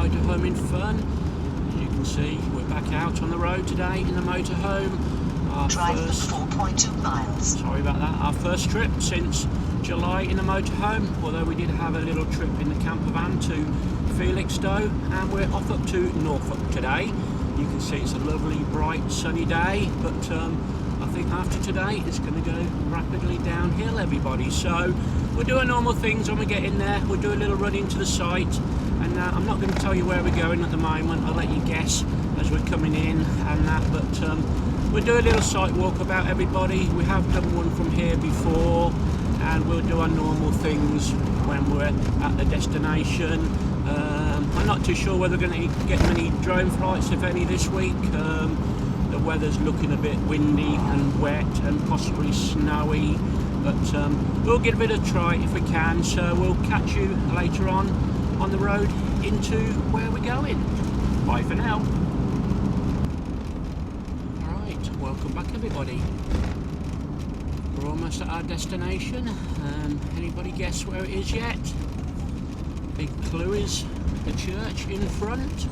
motorhome in fun. As you can see, we're back out on the road today in the motorhome. Drive for 4.2 miles. Sorry about that. Our first trip since July in the motorhome, although we did have a little trip in the camper van to Felixstowe, and we're off up to Norfolk today. You can see it's a lovely, bright, sunny day, but I think after today it's going to go rapidly downhill, everybody. So we'll do our normal things when we get in there. We'll do a little run into the site, and I'm not going to tell you where we're going at the moment. I'll let you guess as we're coming in and that, but we'll do a little site walk about, everybody. We have done one from here before, and we'll do our normal things when we're at the destination. I'm not too sure whether we're going to get many drone flights, if any, this week. The weather's looking a bit windy and wet and possibly snowy, but we'll give it a try if we can. So we'll catch you later on the road into where we're going. Bye for now. Alright, welcome back, everybody. We're almost at our destination. Anybody guess where it is yet? Big clue is the church in front.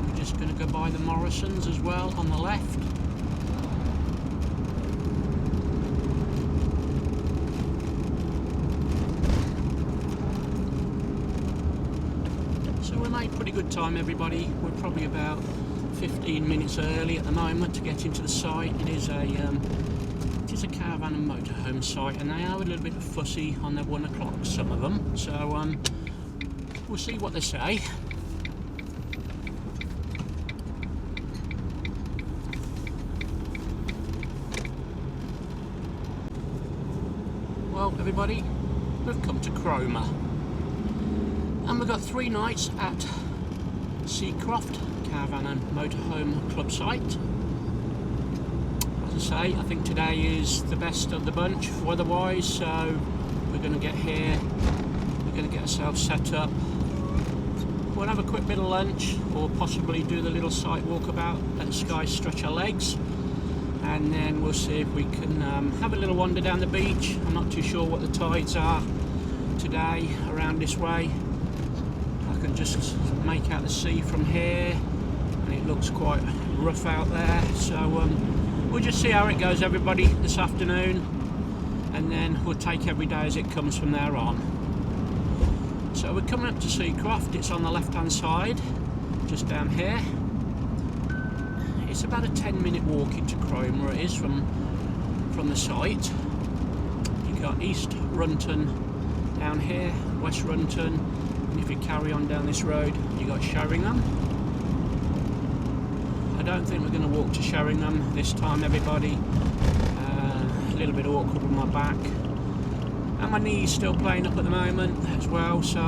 We're just going to go by the Morrisons as well on the left. So we made pretty good time, everybody. We're probably about 15 minutes early at the moment to get into the site. It is a caravan and motorhome site, and they are a little bit fussy on their 1 o'clock, some of them. So we'll see what they say. Well, everybody, we've come to Cromer, and we've got 3 nights at Seacroft Caravan and Motorhome Club Site. As I say, I think today is the best of the bunch weather-wise, so we're going to get here, we're going to get ourselves set up. We'll have a quick bit of lunch, or possibly do the little site walkabout, let the guys stretch our legs, and then we'll see if we can have a little wander down the beach. I'm not too sure what the tides are today around this way. I can just make out the sea from here, and it looks quite rough out there, so we'll just see how it goes, everybody, this afternoon, and then we'll take every day as it comes from there on. So we're coming up to Seacroft. It's on the left hand side, just down here. It's about a 10-minute walk into Cromer, it is, from the site. You've got East Runton down here, West Runton, and if you carry on down this road, you've got Sheringham. I don't think we're going to walk to Sheringham this time, everybody. A little bit awkward with my back, and my knee's still playing up at the moment as well, so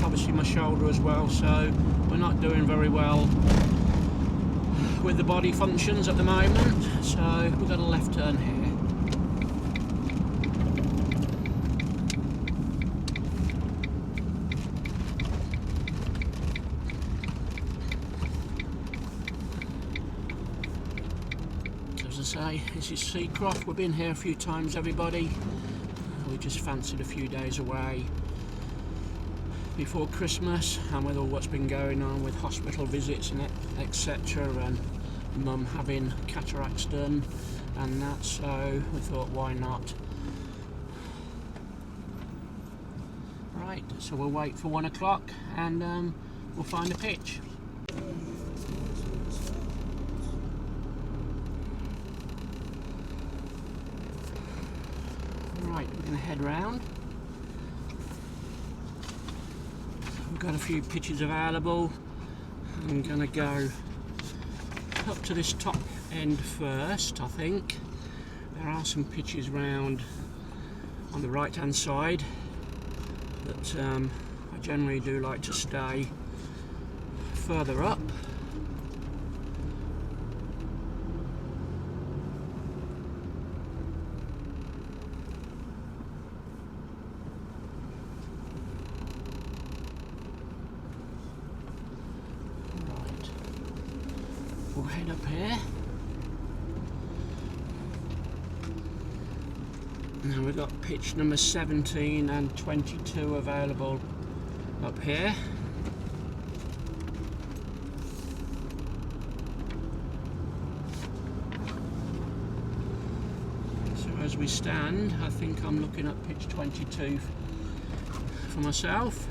obviously my shoulder as well, so we're not doing very well with the body functions at the moment. So we've got a left turn here. Say, this is Seacroft. We've been here a few times, everybody. We just fancied a few days away before Christmas, and with all what's been going on with hospital visits and etc, and mum having cataracts done and that, so we thought, why not? Right, so we'll wait for 1 o'clock and we'll find a pitch. Right, we're going to head round. We've got a few pitches available. I'm going to go up to this top end first, I think. There are some pitches round on the right hand side, but I generally do like to stay further up. We'll head up here. Now we've got pitch number 17 and 22 available up here. So as we stand, I think I'm looking at pitch 22 for myself.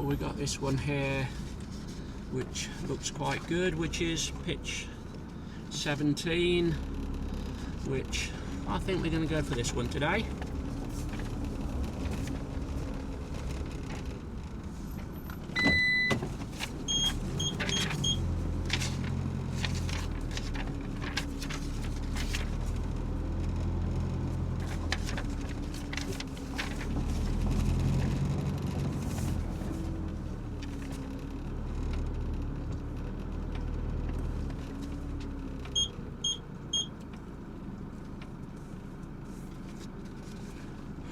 We got this one here which looks quite good, which is pitch 17, which I think we're going to go for this one today.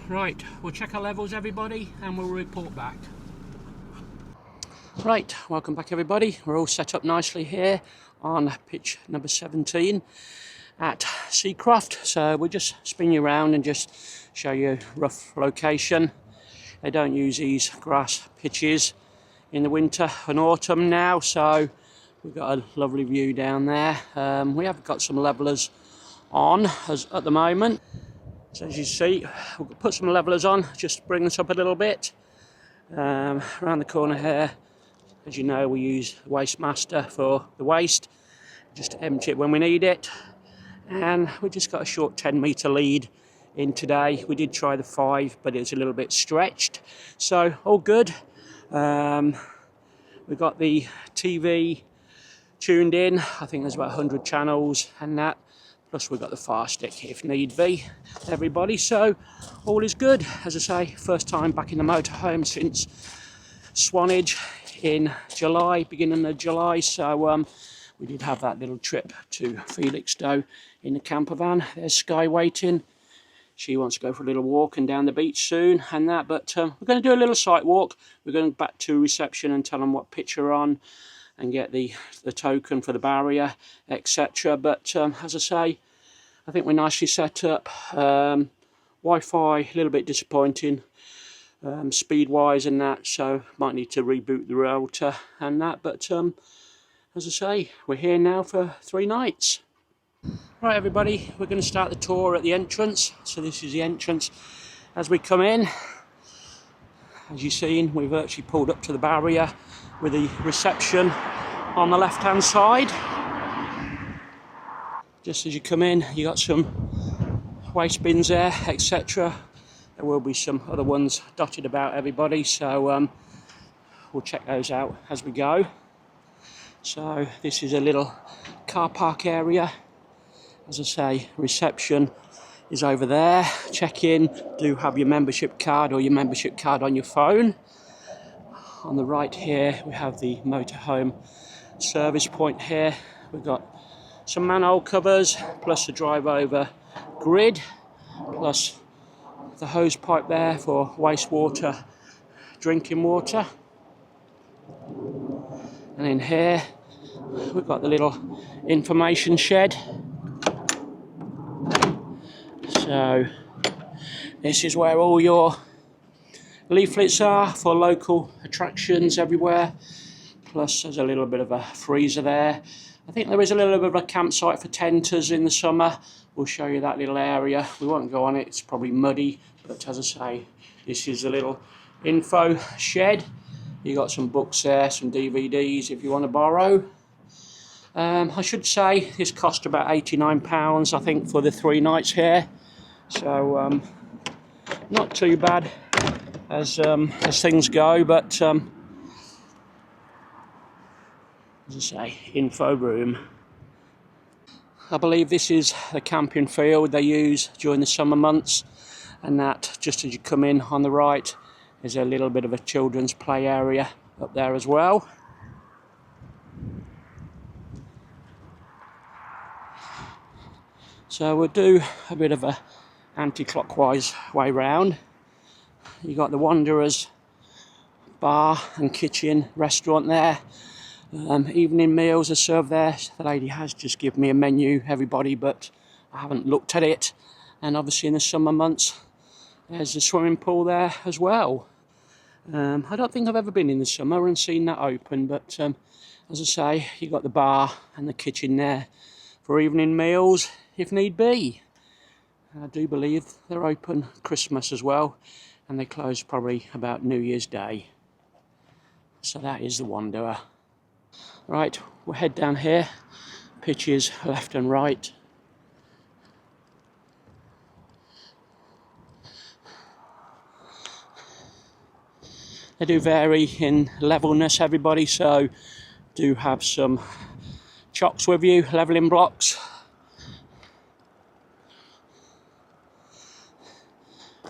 Right, we'll check our levels, everybody, and we'll report back. Right, welcome back, everybody. We're all set up nicely here on pitch number 17 at Seacroft. So we'll just spin you around and just show you a rough location. They don't use these grass pitches in the winter and autumn now, so we've got a lovely view down there. We have got some levelers on at the moment. So as you see, we'll put some levelers on, just bring this up a little bit. Around the corner here, as you know, we use Waste Master for the waste, just to empty it when we need it. And we just got a short 10-metre lead in today. We did try the 5, but it's a little bit stretched. So all good. We've got the TV tuned in. I think there's about 100 channels and that. Plus we've got the fire stick if need be, everybody. So all is good. As I say, first time back in the motorhome since Swanage in July, beginning of July. So we did have that little trip to Felixstowe in the camper van. There's Sky waiting. She wants to go for a little walk and down the beach soon and that. But we're going to do a little site walk. We're going back to reception and tell them what pitch we're on and get the token for the barrier, etc. But as I say, I think we're nicely set up. Wi-Fi, a little bit disappointing, speed-wise and that, so might need to reboot the router and that. But as I say, we're here now for 3 nights. Right, everybody, we're going to start the tour at the entrance. So this is the entrance as we come in. As you've seen, we've actually pulled up to the barrier with the reception on the left hand side. Just as you come in, you got some waste bins there, etc. There will be some other ones dotted about, everybody, so we'll check those out as we go. So this is a little car park area. As I say, reception is over there. Check in, do have your membership card or your membership card on your phone. On the right here we have the motorhome service point here. We've got some manhole covers plus a drive over grid plus the hose pipe there for wastewater, drinking water. And in here we've got the little information shed. So this is where all your leaflets are for local attractions everywhere. Plus there's a little bit of a freezer there. I think there is a little bit of a campsite for tenters in the summer. We'll show you that little area. We won't go on it, it's probably muddy, but as I say, this is a little info shed. You got some books there, some DVDs if you want to borrow. I should say this cost about £89 I think for the 3 nights here. So not too bad as things go, but as I say, info room. I believe this is the camping field they use during the summer months, and that just as you come in on the right is a little bit of a children's play area up there as well. So we'll do a bit of a anti-clockwise way round. You got the Wanderers bar and kitchen restaurant there. Evening meals are served there. The lady has just given me a menu, everybody, but I haven't looked at it. And obviously in the summer months there's a swimming pool there as well. I don't think I've ever been in the summer and seen that open, but as I say, you got the bar and the kitchen there for evening meals if need be. I do believe they're open Christmas as well, and they close probably about New Year's Day. So that is the Wanderer. Right, we'll head down here. Pitches left and right. They do vary in levelness, everybody, so do have some chocks with you, levelling blocks.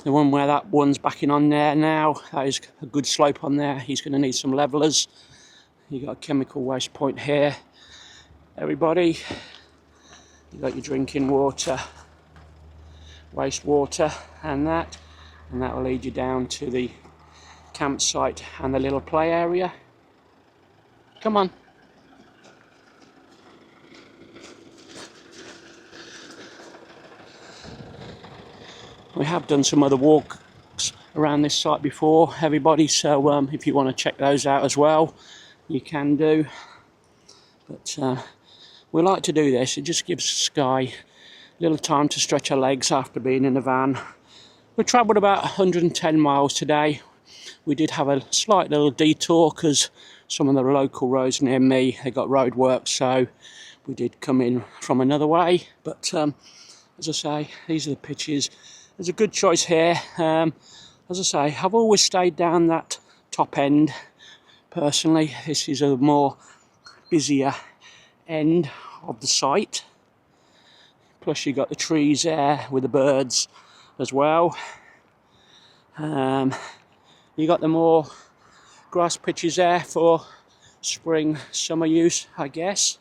The one where that one's backing on there now, that is a good slope on there. He's going to need some levelers. You got a chemical waste point here, everybody. You got your drinking water, wastewater, and that will lead you down to the campsite and the little play area. Come on. We have done some other walks around this site before, everybody, so if you want to check those out as well, you can do. But we like to do this. It just gives Sky a little time to stretch her legs after being in the van. We travelled about 110 miles today. We did have a slight little detour because some of the local roads near me, they got road work, so we did come in from another way. But as I say, these are the pitches. There's a good choice here. As I say, I've always stayed down that top end. Personally, this is a more busier end of the site. Plus you got the trees there with the birds as well. You got the more grass pitches there for spring, summer use, I guess.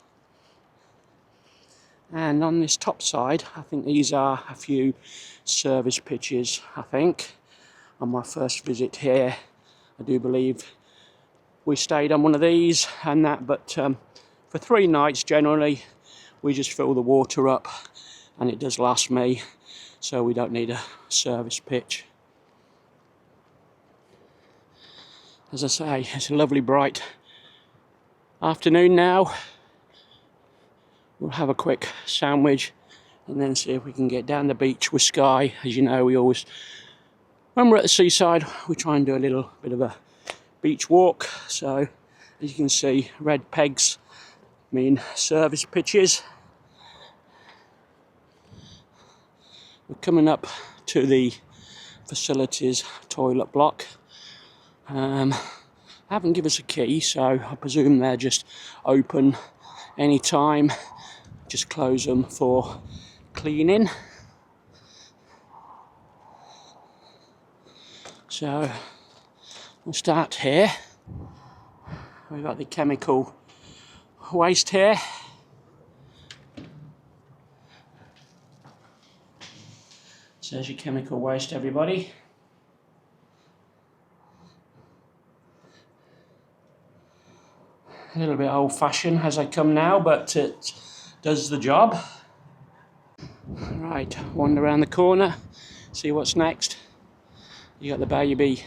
And on this top side, I think these are a few service pitches, I think. On my first visit here, I do believe we stayed on one of these and that, but for 3 nights generally, we just fill the water up and it does last me, so we don't need a service pitch. As I say, it's a lovely bright afternoon now. We'll have a quick sandwich and then see if we can get down the beach with Sky. As you know, we always, when we're at the seaside, we try and do a little bit of a beach walk. So as you can see, red pegs mean service pitches. We're coming up to the facilities toilet block. Haven't given us a key, so I presume they're just open any time. Just close them for cleaning. So we'll start here. We've got the chemical waste here. So there's your chemical waste, everybody. A little bit old-fashioned as I come now, but it does the job. Right, wander around the corner, see what's next. You got the baby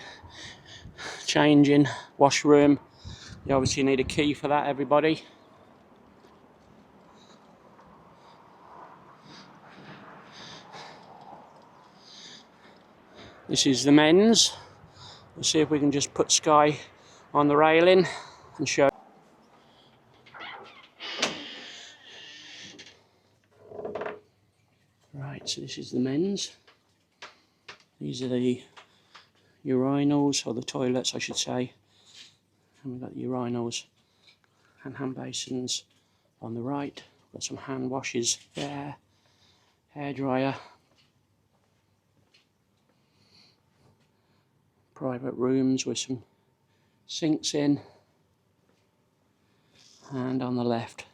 changing washroom. You obviously need a key for that, everybody. This is the men's. We'll see if we can just put Sky on the railing and show. Right, so this is the men's. These are the urinals, or the toilets I should say. And we've got the urinals and hand basins on the right. Got some hand washes there, hairdryer, private rooms with some sinks in, and on the left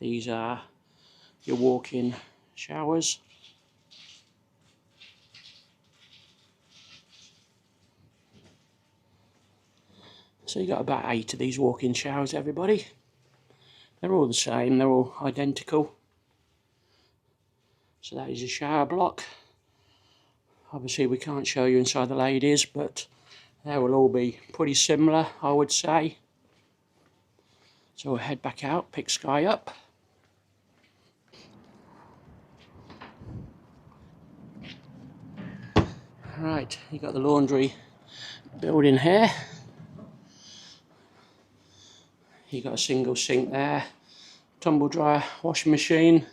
these are your walk-in showers. So you got about 8 of these walk-in showers, everybody. They're all the same, they're all identical. So that is a shower block. Obviously we can't show you inside the ladies, but they will all be pretty similar, I would say. So we'll head back out, pick Sky up. Right, you got the laundry building here. You got a single sink there, tumble dryer, washing machine.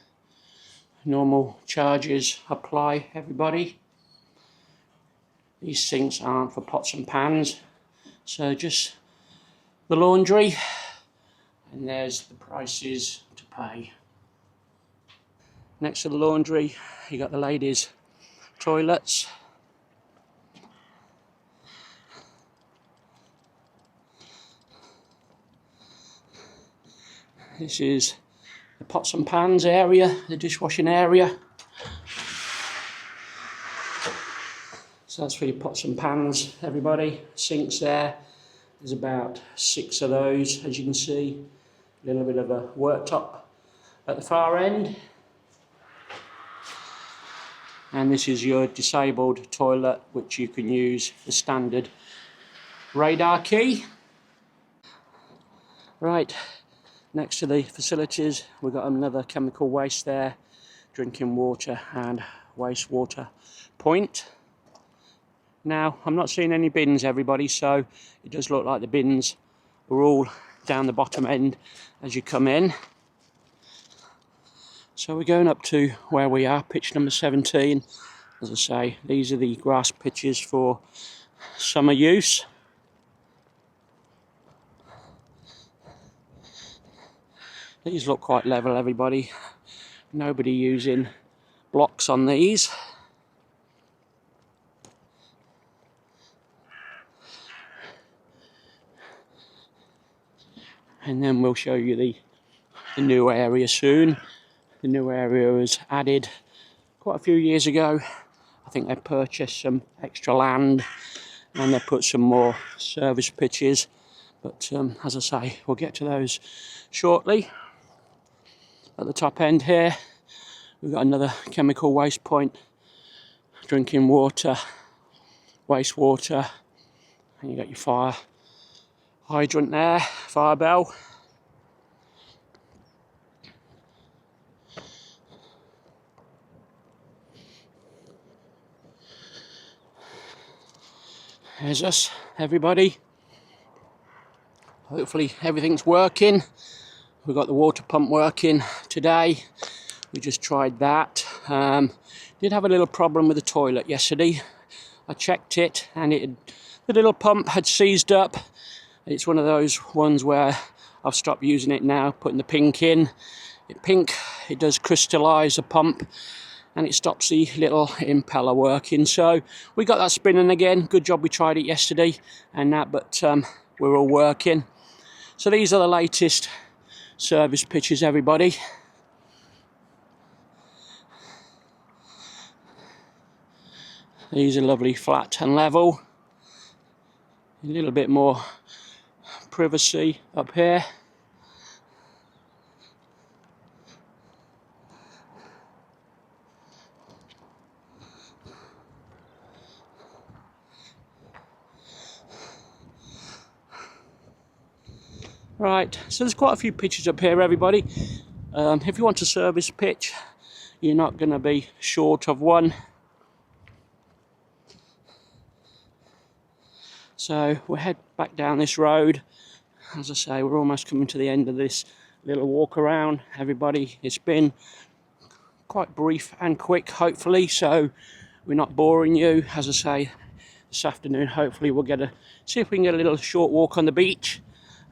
Normal charges apply, everybody. These sinks aren't for pots and pans, so just the laundry, and there's the prices to pay. Next to the laundry, you got the ladies' toilets. This is the pots and pans area, the dishwashing area. So that's for your pots and pans, everybody. Sinks there. There's about 6 of those, as you can see. A little bit of a worktop at the far end. And this is your disabled toilet, which you can use the standard radar key. Right, next to the facilities, we've got another chemical waste there, drinking water and wastewater point. Now, I'm not seeing any bins, everybody, so it does look like the bins are all down the bottom end as you come in. So we're going up to where we are, pitch number 17. As I say, these are the grass pitches for summer use. These look quite level, everybody. Nobody using blocks on these. And then we'll show you the new area soon. The new area was added quite a few years ago. I think they purchased some extra land and they put some more service pitches. But as I say, we'll get to those shortly. At the top end here, we've got another chemical waste point. Drinking water, wastewater, and you got your fire hydrant there, fire bell. There's us, everybody. Hopefully everything's working. We've got the water pump working today. We just tried that. Did have a little problem with the toilet yesterday. I checked it and the little pump had seized up. It's one of those ones where I've stopped using it now, putting the pink in. It does crystallise the pump and it stops the little impeller working. So we got that spinning again. Good job we tried it yesterday and that, but we're all working. So these are the latest service pitches, everybody. These are lovely, flat and level. A little bit more privacy up here. Right, so there's quite a few pitches up here, everybody. If you want a service pitch, you're not going to be short of one. So we'll head back down this road. As I say, we're almost coming to the end of this little walk around, everybody. It's been quite brief and quick, hopefully, so we're not boring you. As I say, this afternoon, hopefully we'll see if we can get a little short walk on the beach.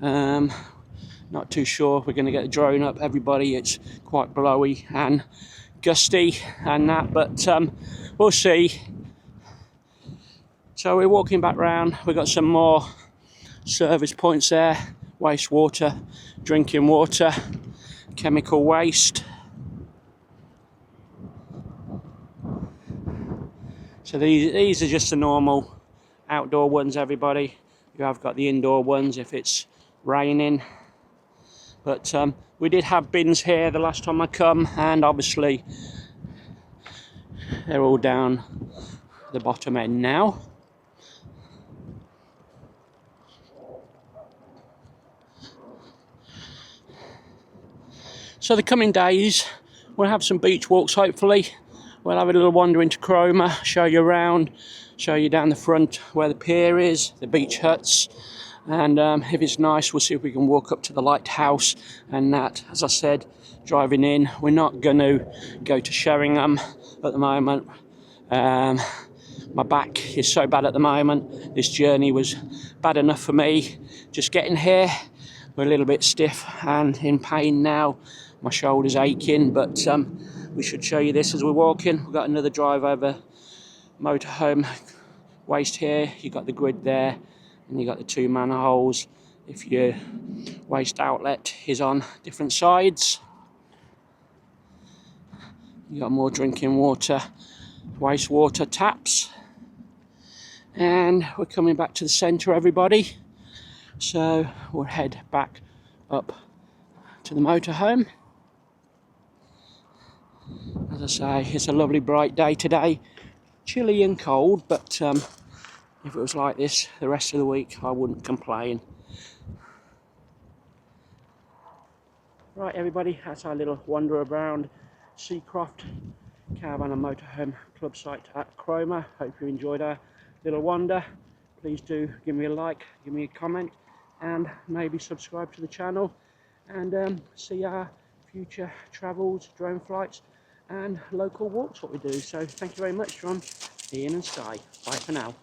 Not too sure if we're going to get the drone up, everybody. It's quite blowy and gusty and that, but we'll see. So we're walking back round. We've got some more service points there. Wastewater, drinking water, chemical waste. So these are just the normal outdoor ones, everybody. You have got the indoor ones if it's raining. But we did have bins here the last time I come, and obviously they're all down the bottom end now. So the coming days we'll have some beach walks hopefully. We'll have a little wander into Cromer, show you around, show you down the front where the pier is, the beach huts, and if it's nice we'll see if we can walk up to the lighthouse and that. As I said, driving in, we're not going to go to Sheringham at the moment. My back is so bad at the moment. This journey was bad enough for me. Just getting here, we're a little bit stiff and in pain now. My shoulder's aching, but we should show you this as we're walking. We've got another drive over motorhome waste here. You've got the grid there, and you've got the 2 manholes. If your waste outlet is on different sides, you've got more drinking water, wastewater taps. And we're coming back to the centre, everybody. So we'll head back up to the motorhome. As I say, it's a lovely bright day today. Chilly and cold, but if it was like this the rest of the week, I wouldn't complain. Right, everybody, that's our little wander around Seacroft Caravan and Motorhome Club Site at Cromer. Hope you enjoyed our little wander. Please do give me a like, give me a comment, and maybe subscribe to the channel, and see our future travels, drone flights, and local walks, what we do. So thank you very much from Ian and Sky. Bye for now.